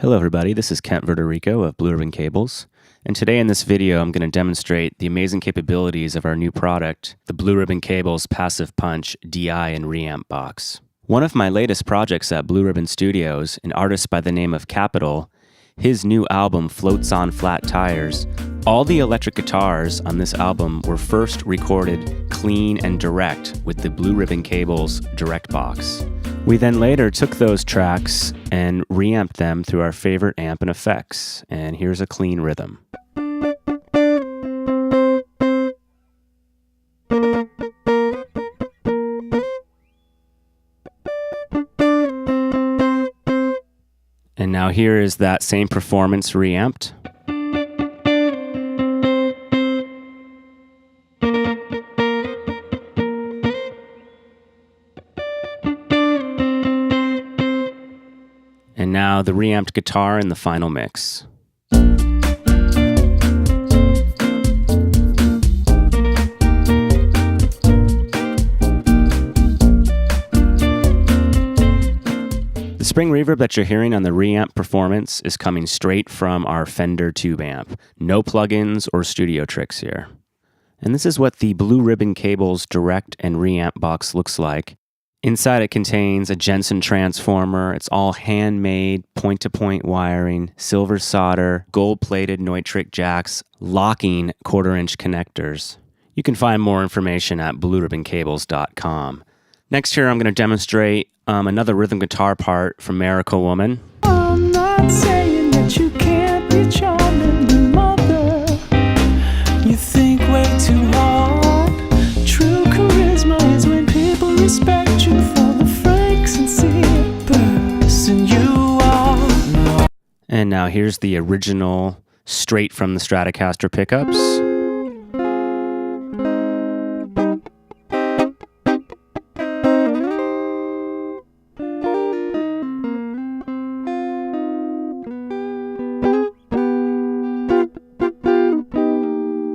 Hello everybody, this is Kent Verderico of Blue Ribbon Cables, and today in this video I'm going to demonstrate the amazing capabilities of our new product, the Blue Ribbon Cables Passive Punch DI and Reamp box. One of my latest projects at Blue Ribbon Studios, an artist by the name of Capital, his new album Floats on Flat Tires. All the electric guitars on this album were first recorded clean and direct with the Blue Ribbon Cables direct box. We then later took those tracks and reamped them through our favorite amp and effects, and here's a clean rhythm. And now here is that same performance reamped. And now the reamped guitar in the final mix. The spring reverb that you're hearing on the Reamp performance is coming straight from our Fender tube amp. No plugins or studio tricks here. And this is what the Blue Ribbon Cables Direct and Reamp box looks like. Inside it contains a Jensen transformer. It's all handmade, point-to-point wiring, silver solder, gold-plated Neutrik jacks, locking quarter-inch connectors. You can find more information at blueribboncables.com. Next here I'm going to demonstrate another rhythm guitar part from Miracle Woman. I'm not saying that you can't be charming, mother. You think way too hard. True charisma is when people respect you for the frank, sincere person you are. And now here's the original straight from the Stratocaster pickups.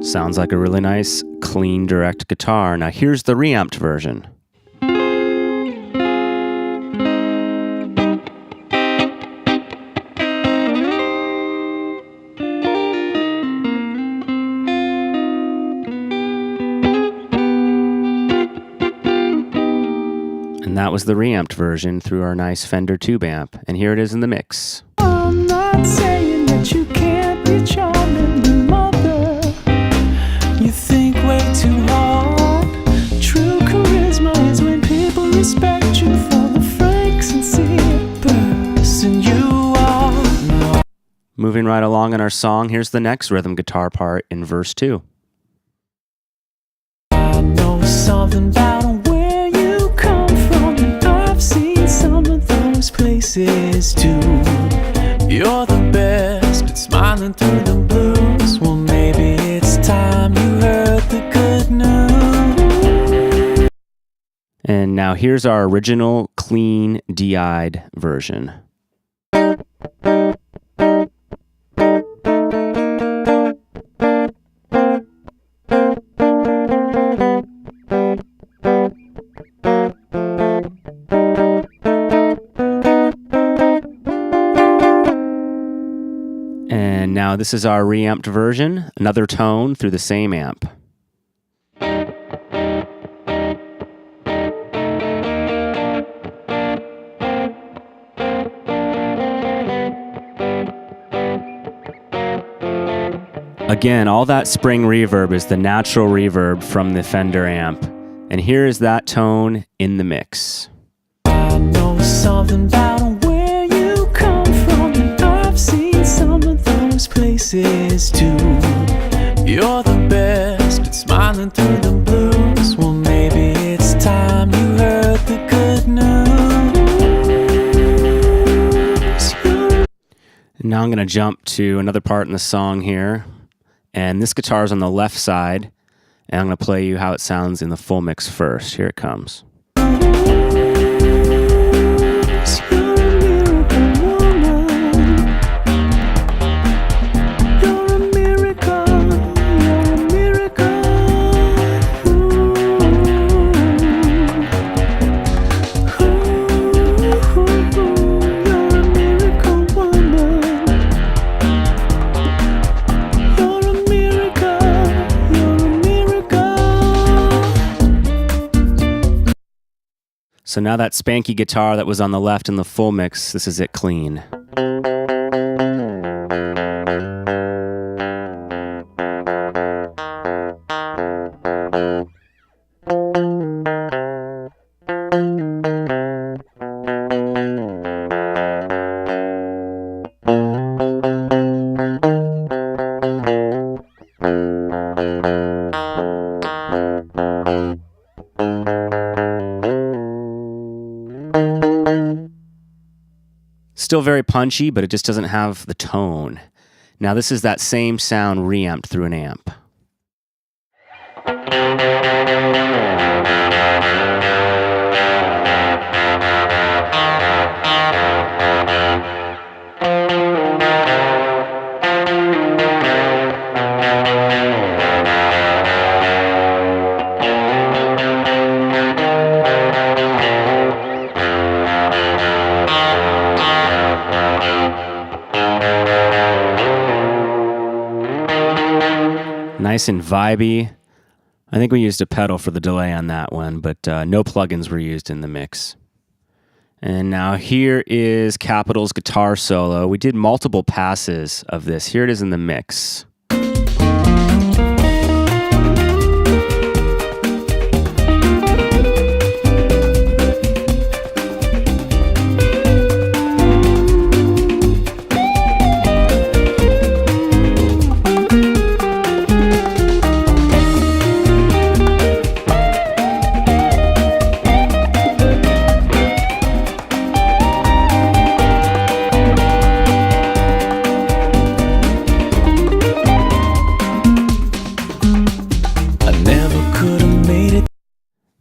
Sounds like a really nice, clean, direct guitar. Now here's the reamped version. And that was the reamped version through our nice Fender tube amp. And here it is in the mix. I'm not saying that you can't be charming, mother. You think way too hard. True charisma is when people respect you for the frank, sincere person you are. Moving right along in our song, here's the next rhythm guitar part in verse 2. I know something about where you come from, and I've seen some of those places too. You're the best at smiling through the blues. Well, maybe it's time you heard the good news. And now here's our original clean DI'd version. And now this is our reamped version, another tone through the same amp. Again, all that spring reverb is the natural reverb from the Fender amp. And here is that tone in the mix. I know something about where you come from, and I've seen some of those places too. You're the best at smiling through the blues. Well, maybe it's time you heard the good news. And now I'm going to jump to another part in the song here. And this guitar is on the left side. And I'm going to play you how it sounds in the full mix first. Here it comes. You're a miracle woman. So now that spanky guitar that was on the left in the full mix, this is it clean. Still very punchy, but it just doesn't have the tone. Now this is that same sound reamped through an amp. Nice and vibey. I think we used a pedal for the delay on that one, but no plugins were used in the mix. And now here is Capital's guitar solo. We did multiple passes of this. Here it is in the mix.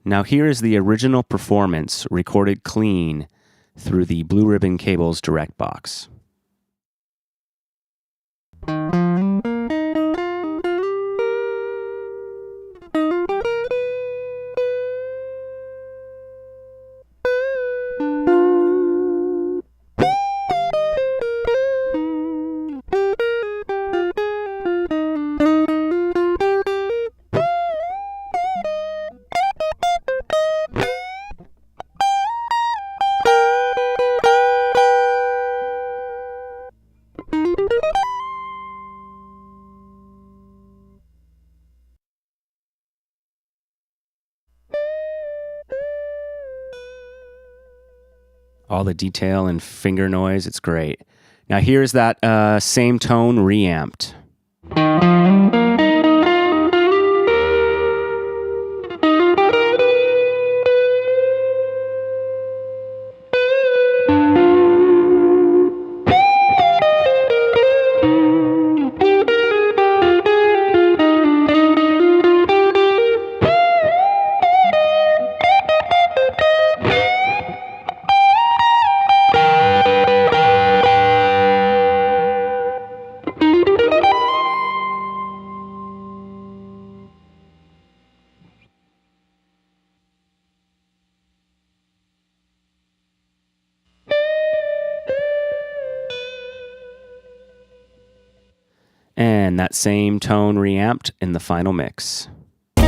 Now here is the original performance recorded clean through the Blue Ribbon Cables direct box. All the detail and finger noise, it's great. Now here's that same tone reamped. And that same tone reamped in the final mix. I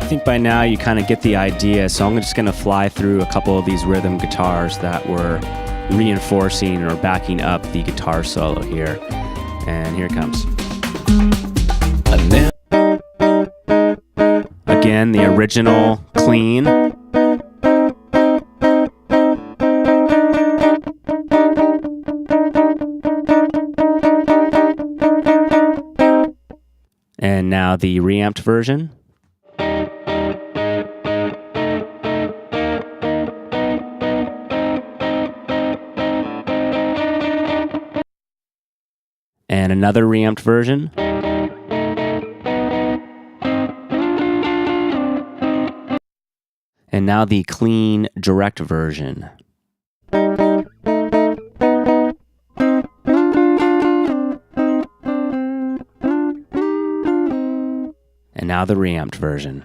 think by now you kind of get the idea, so I'm just going to fly through a couple of these rhythm guitars that were reinforcing or backing up the guitar solo here. And here it comes. Again, the original clean. And now the reamped version. And another reamped version. And now the clean direct version. And now the reamped version.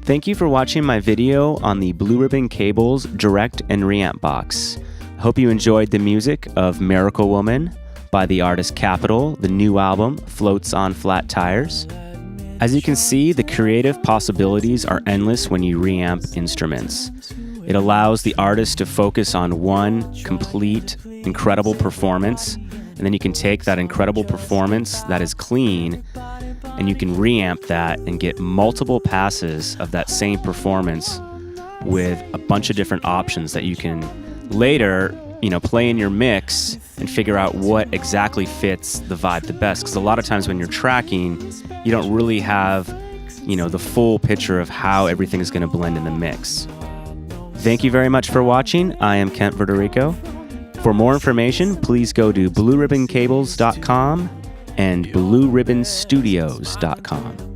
Thank you for watching my video on the Blue Ribbon Cables Direct and Reamp box. I hope you enjoyed the music of Miracle Woman by the artist Capital, the new album Floats on Flat Tires. As you can see, the creative possibilities are endless when you reamp instruments. It allows the artist to focus on one complete, incredible performance, and then you can take that incredible performance that is clean and you can reamp that and get multiple passes of that same performance with a bunch of different options that you can later, play in your mix and figure out what exactly fits the vibe the best. Because a lot of times when you're tracking, you don't really have, the full picture of how everything is going to blend in the mix. Thank you very much for watching. I am Kent Verderico. For more information, please go to blueribboncables.com and blueribbonstudios.com.